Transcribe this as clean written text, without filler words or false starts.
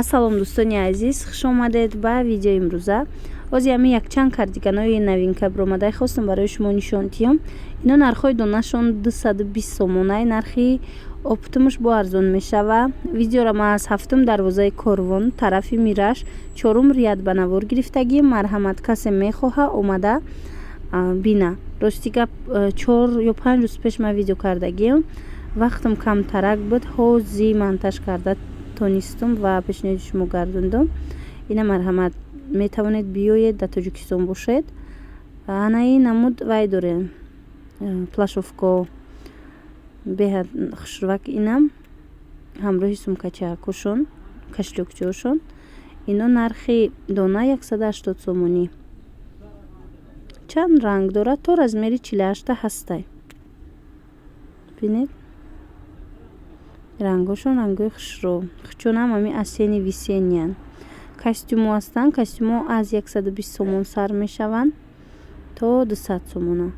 Ассалом дӯстони азиз, хуш омадед ба видеои имрӯза. Ози ҳамин якчанд кардиганои новинка биромадаи хостам барои шумо нишон диҳам. Ино нархҳои донашон 220 сомонаи нархи оптимуш бо арзон мешава. Видеоро ма аз 7 дарвозаи Корвон тарафи Мираш 4 рият ба навор гирифтагӣ. Марҳамат, касе мехоҳа омада бина. Рости гап 4 ё 5 рӯз пеш ман видео кардагиам. Вақтам камтарак буд, ҳози монтаж карда тонистум ва пешниҳоди шумо гардондум. Ина марҳамат, метавонед биёед дар Тоҷикистон бошед. Анаи намуд вай дорем плашовко беҳад хушрувак. Инам ҳамроҳи сумкачаакошон, кашлёкчаошон. Ино нархи дона 180 сомонӣ. Чанд ранг дорад? То размери 48 ҳастай. Бинед? Рангошон рангои хушро. Хучонам ҳами асени висениян. Костюмо ҳастанд. Костюмо аз 120 сомон сар мешаванд то 200 сомона.